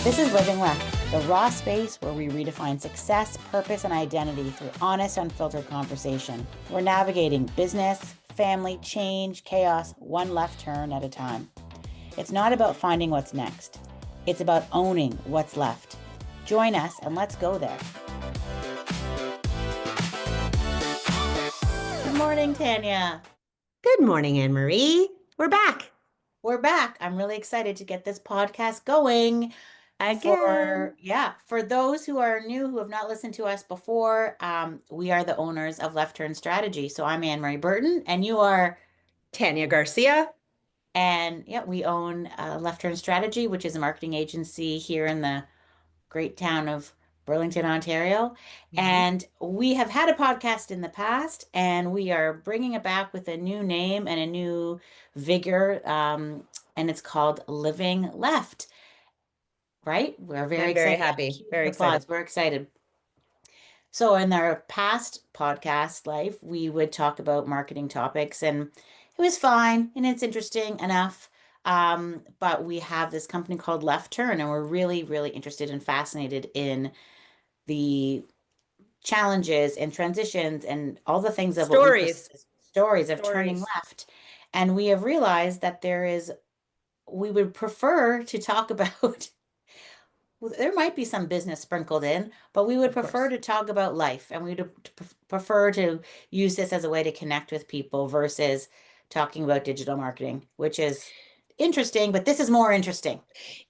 This is Living Left, the raw space where we redefine success, purpose, and identity through honest, unfiltered conversation. We're navigating business, family, change, chaos, one left turn at a time. It's not about finding what's next. It's about owning what's left. Join us and let's go there. Good morning, Tanya. Good morning, Anne-Marie. We're back We're back. I'm really excited to get this podcast going. again. For those who are new, who have not listened to us before, we are the owners of LeftTurn Strategy. So I'm Anne-Marie Burton, and you are, Tanya Garcia. and yeah, we own LeftTurn Strategy, which is a marketing agency here in the great town of Burlington, Ontario. Mhm. And we have had a podcast in the past, and we are bringing it back with a new name and a new vigor. And it's called Living Left, right? We're very I'm very excited. happy, Cue very the applause. excited. We're excited. So in our past podcast life, we would talk about marketing topics, and it was fine and it's interesting enough. But we have this company called Left Turn, and we're really, really interested and fascinated in the challenges and transitions and all the things of what we perceive Stories, as stories of turning stories. left. And we have realized that we would prefer to talk about well, there might be some business sprinkled in, but we would Of prefer course. to talk about life, and we would prefer to use this as a way to connect with people versus talking about digital marketing, which is interesting, but this is more interesting.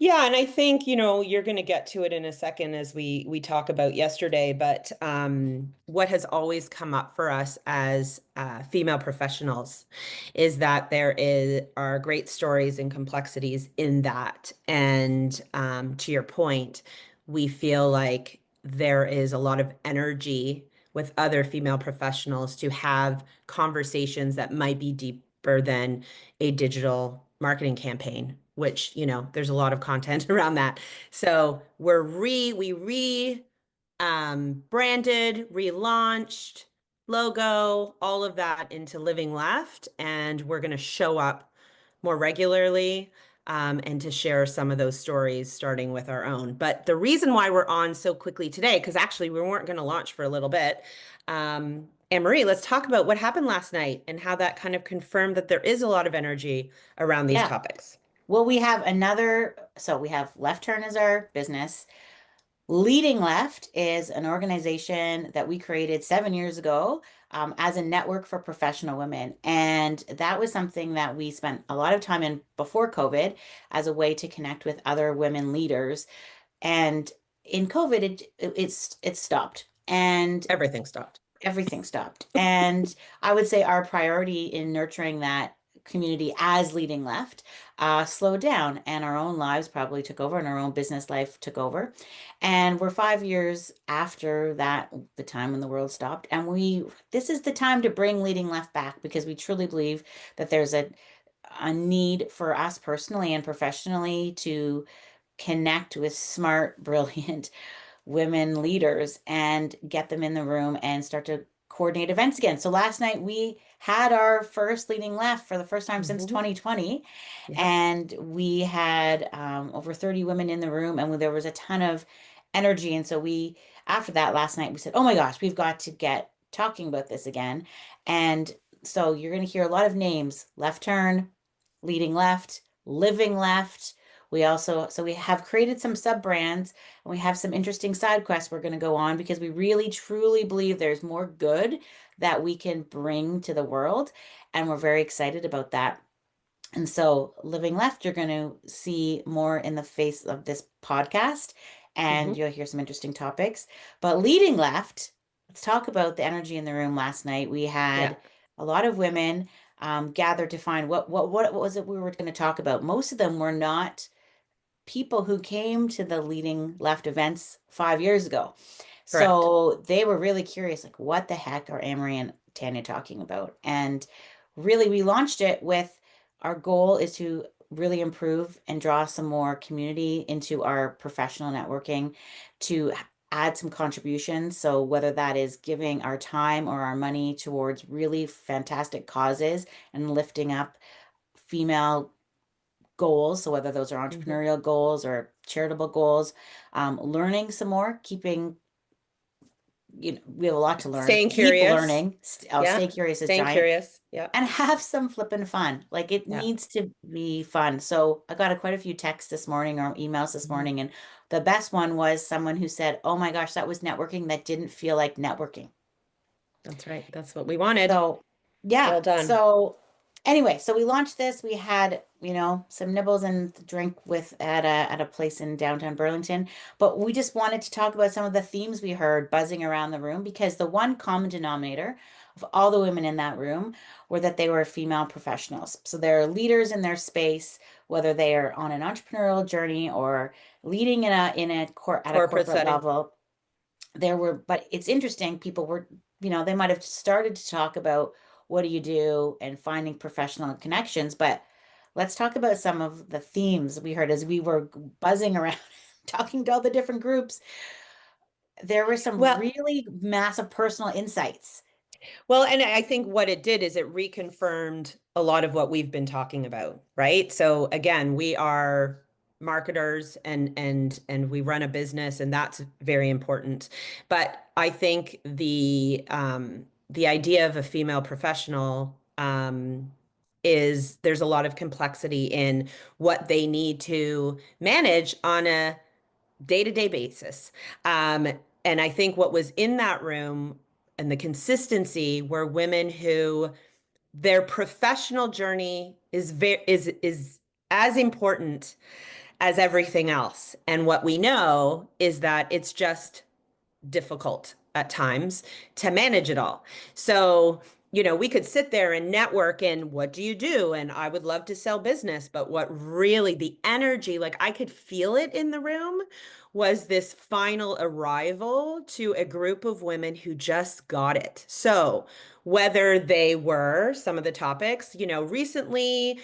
Yeah, and I think, you're going to get to it in a second as we talk about yesterday, but what has always come up for us as female professionals is that are great stories and complexities in that. And to your point, we feel like there is a lot of energy with other female professionals to have conversations that might be deeper than a digital marketing campaign, which, there's a lot of content around that. So we branded, relaunched, logo, all of that into Living Left, and we're going to show up more regularly and to share some of those stories, starting with our own. But the reason why we're on so quickly today, because actually we weren't going to launch for a little bit. Anne-Marie, let's talk about what happened last night and how that kind of confirmed that there is a lot of energy around these Yeah. topics. Well, we have Left Turn as our business. Leading Left is an organization that we created 7 years ago as a network for professional women. And that was something that we spent a lot of time in before COVID as a way to connect with other women leaders. And in COVID, it stopped. And Everything stopped. everything stopped. And I would say our priority in nurturing that community as Leading Left slowed down, and our own lives probably took over, and our own business life took over. And we're 5 years after that, the time when the world stopped. And this is the time to bring Leading Left back, because we truly believe that there's a need for us personally and professionally to connect with smart, brilliant women leaders and get them in the room and start to coordinate events again. So last night we had our first Leading Left for the first time since Mhm. 2020, Yeah. and we had over 30 women in the room, and there was a ton of energy. And so after that last night, we said, "Oh my gosh, we've got to get talking about this again." And so you're going to hear a lot of names: Left Turn, Leading Left, Living Left. We have created some sub brands, and we have some interesting side quests we're going to go on, because we really truly believe there's more good that we can bring to the world. And we're very excited about that. And so, Living Left, you're going to see more in the face of this podcast, and Mhm. you'll hear some interesting topics. But Leading Left, let's talk about the energy in the room last night. We Yeah. had a lot of women gathered to find what was it we were going to talk about. Most of them were not people who came to the Leading Left events 5 years ago. Correct. So they were really curious, like, what the heck are Amory and Tanya talking about? And really, we launched it with our goal is to really improve and draw some more community into our professional networking, to add some contributions. So whether that is giving our time or our money towards really fantastic causes and lifting up female goals. So whether those are Mhm. entrepreneurial goals or charitable goals, learning some more, keeping, we have a lot to learn. Staying Keep curious. learning. Yeah. Stay curious is Staying giant. curious. Yeah. And have some flippin' fun. Like it Yeah. needs to be fun. So I got quite a few texts this morning or emails this Mhm. morning, and the best one was someone who said, "Oh my gosh, that was networking that didn't feel like networking." That's right. That's what we wanted. So, yeah. Well done. So, anyway, so we launched this. We had, some nibbles and drink with at a place in downtown Burlington, but we just wanted to talk about some of the themes we heard buzzing around the room because the one common denominator of all the women in that room were that they were female professionals. So they're leaders in their space, whether they are on an entrepreneurial journey or leading at a Corporate corporate setting. level. But it's interesting, people were, they might have started to talk about what do you do and finding professional connections, but let's talk about some of the themes we heard as we were buzzing around talking to all the different groups. There were some Well, really massive personal insights. Well, and I think what it did is it reconfirmed a lot of what we've been talking about, right? So again, we are marketers and we run a business and that's very important. But I think the idea of a female professional is there's a lot of complexity in what they need to manage on a day-to-day basis. Um, and I think what was in that room and the consistency were women who their professional journey is as important as everything else. And what we know is that it's just difficult at times to manage it all. So, we could sit there and network and what do you do? And I would love to sell business, but what really the energy, like I could feel it in the room, was this final arrival to a group of women who just got it. So, whether they were some of the topics, recently,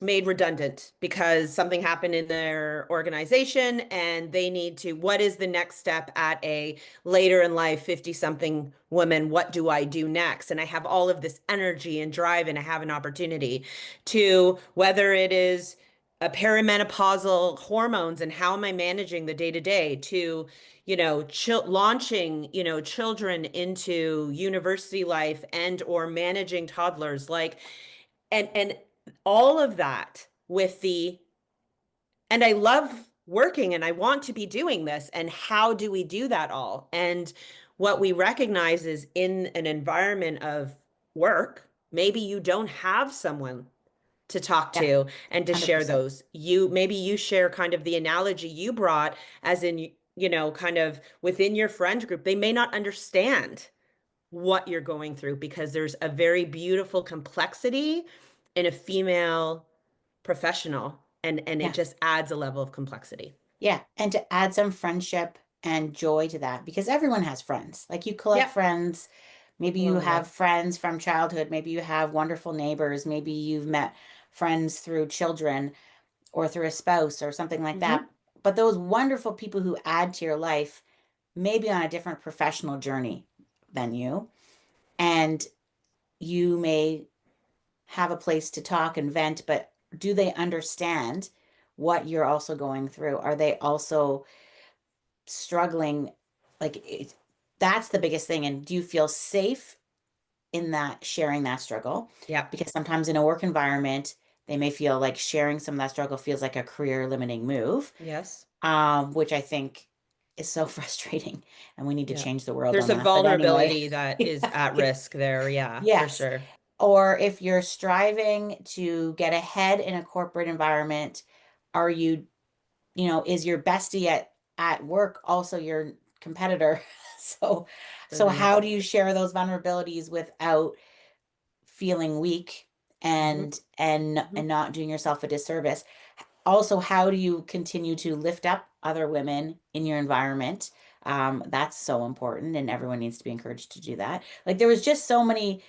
made redundant because something happened in their organization and they need to, what is the next step at a later in life 50 something woman? What do I do next? And I have all of this energy and drive and I have an opportunity to, whether it is a perimenopausal hormones and how am I managing the day to day, to launching children into university life and or managing toddlers, like and all of that with the, and I love working and I want to be doing this. And how do we do that all? And what we recognize is in an environment of work, maybe you don't have someone to talk Yeah, to and to share 100%. those. Maybe you share kind of the analogy you brought, as in, kind of within your friend group, they may not understand what you're going through because there's a very beautiful complexity in a female professional and it Yeah. just adds a level of complexity. Yeah, and to add some friendship and joy to that, because everyone has friends. Like you collect Yep, friends. Maybe you along the have way. friends from childhood. Maybe you have wonderful neighbors. Maybe you've met friends through children or through a spouse or something like that. Hmm. But those wonderful people who add to your life, maybe on a different professional journey than you, and you may have a place to talk and vent, but do they understand what you're also going through? Are they also struggling? Like that's the biggest thing. And do you feel safe in that sharing that struggle? Yep. Because sometimes in a work environment, they may feel like sharing some of that struggle feels like a career limiting move, Yes. which I think is so frustrating. And we need to Yeah. change the world There's on a that. But anyway, vulnerability that is at risk there. Yeah, for yes. sure. Or if you're striving to get ahead in a corporate environment, are you, is your bestie at work also your competitor? So It so how is. do you share those vulnerabilities without feeling weak Hmm. and Hmm. not doing yourself a disservice? Also, how do you continue to lift up other women in your environment? That's so important, and everyone needs to be encouraged to do that. Like there was just so many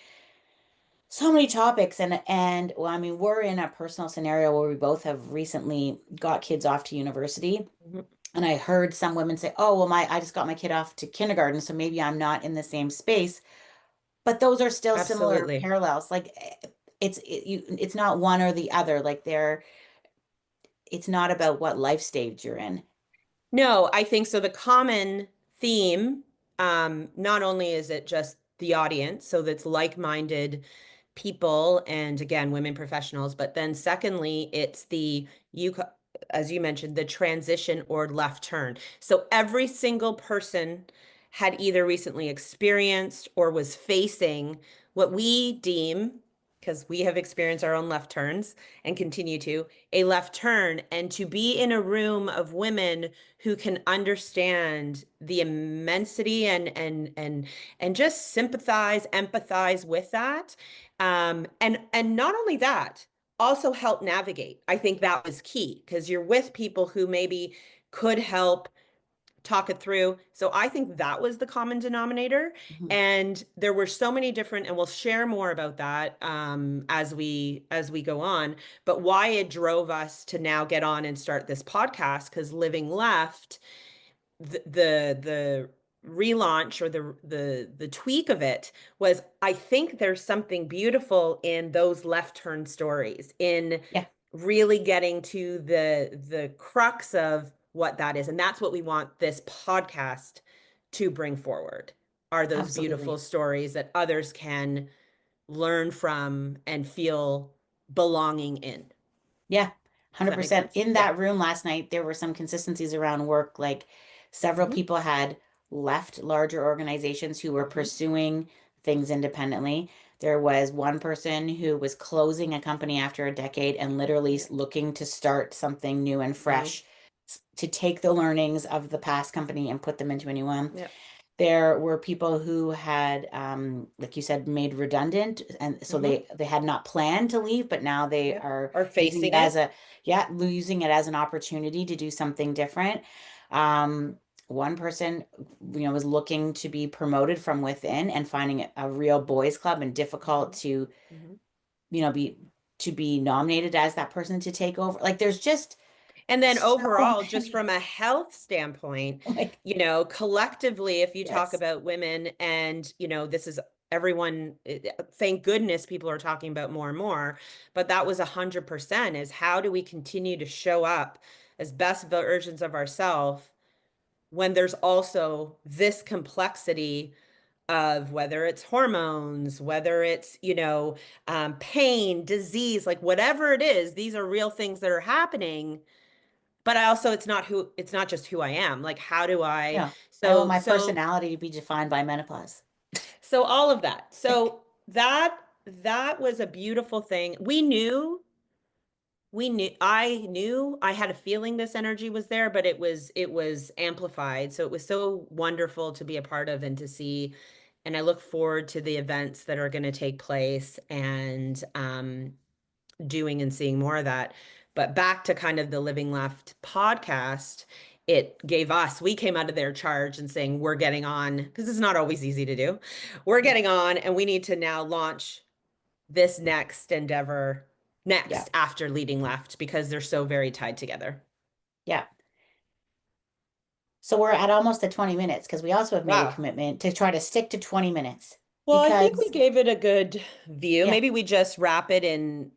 topics, and well, I mean, we're in a personal scenario where we both have recently got kids off to university. Hmm. And I heard some women say, "Oh, well, I just got my kid off to kindergarten, so maybe I'm not in the same space." But those are still similar Absolutely. parallels. Like it's not one or the other. Like it's not about what life stage you're in. No, I think so. The common theme, not only is it just the audience, so that's like-minded people and again, women professionals, but then secondly, it's as you mentioned, the transition or left turn. So every single person had either recently experienced or was facing what we deem, because we have experienced our own left turns and continue to, a left turn. And to be in a room of women who can understand the immensity and just sympathize, empathize with that. And not only that, also help navigate. I think that was key because you're with people who maybe could help talk it through. So I think that was the common denominator. Mhm. And there were so many different, and we'll share more about that as we go on. But why it drove us to now get on and start this podcast, because Living Left, the relaunch or the tweak of it was, I think there's something beautiful in those left turn stories, in Yeah, really getting to the crux of what that is. And that's what we want this podcast to bring forward, are those beautiful absolutely. stories that others can learn from and feel belonging in. Yeah, Does that make 100%. sense? In Yeah. that room last night, there were some consistencies around work. Like several Hmm. people had left larger organizations who were Hmm. pursuing things independently. There was one person who was closing a company after a decade and literally Yeah. looking to start something new and New. fresh, to take the learnings of the past company and put them into a new one. Yeah. There were people who had, like you said, made redundant, and so Hmm. they had not planned to leave, but now they Yeah. are Or using it facing as it. a, yeah, using it as an opportunity to do something different. Um, One person, was looking to be promoted from within and finding it a real boys' club and difficult Hmm. to, Hmm. be nominated as that person to take over. Like there's just And then so overall, just many, from a health standpoint, like, collectively, if you talk yes, about women and, this is everyone, thank goodness people are talking about more and more, but that was 100% is how do we continue to show up as best versions of ourselves when there's also this complexity of whether it's hormones, whether it's, pain, disease, like whatever it is, these are real things that are happening. But I also, it's not just who I am. Like, how do I, I don't want so, my so, personality to be defined by menopause. so all of that. Like, So that was a beautiful thing. I knew, I had a feeling this energy was there, but it was amplified. So it was so wonderful to be a part of and to see. And I look forward to the events that are going to take place and doing and seeing more of that. But back to kind of the Living Left podcast, we came out of their charge and saying, we're getting on, because it's not always easy to do. We're yeah, getting on, and we need to now launch this next endeavor yeah, next after Leading Left because they're so very tied together. yeah. So we're at almost at 20 minutes because we also have made a Wow. commitment to try to stick to 20 minutes Well, I think we because, gave it a good view. yeah, Maybe we just wrap it in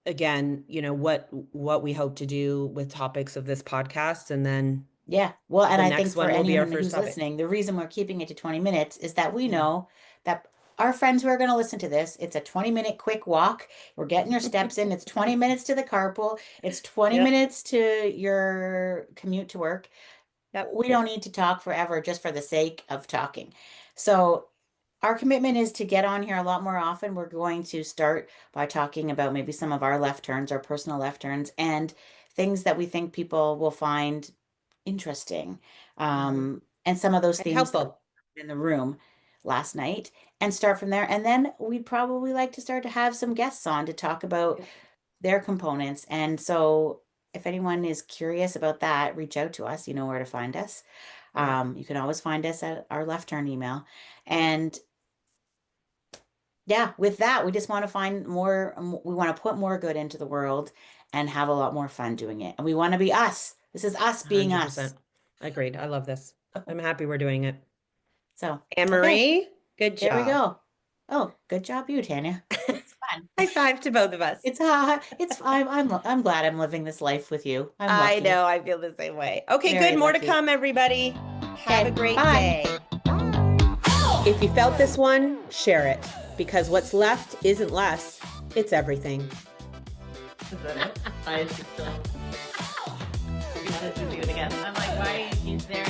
again, what we hope to do with topics of this podcast, and then yeah. Well, and the I think next for one will be our anyone first who's topic. listening, the reason we're keeping it to 20 minutes is that we Mm. know that our friends who are going to listen to this, it's a 20-minute quick walk. We're getting your steps in. It's 20 minutes to the carpool. It's 20 Yep. minutes to your commute to work. Yep. We don't need to talk forever just for the sake of talking. So our commitment is to get on here a lot more often. We're going to start by talking about maybe some of our left turns, our personal left turns, and things that we think people will find interesting. Hmm. And some of those And themes that helpful. were in the room last night, and start from there. And then we'd probably like to start to have some guests on to talk about Yep. their components. And so if anyone is curious about that, reach out to us. You know where to find us. Yep. You can always find us at our left turn email. Yep. And yeah, with that, we just want to find more, we want to put more good into the world and have a lot more fun doing it. And we want to be us. This is us being us. 100%. Agreed. I love this. I'm happy we're doing it. So, Anne okay, Marie, good there we job. go. Oh, good job, you, Tanya. It's fun. High five to both of us. I'm glad I'm living this life with you. I'm I lucky. know, I feel the same way. Okay, Very good. More to lucky. come, everybody. Have a Okay, great bye. day. If you felt this one, share it, because what's left isn't less, it's everything. Is that it? I just still. We have to do it again. I'm like, why is there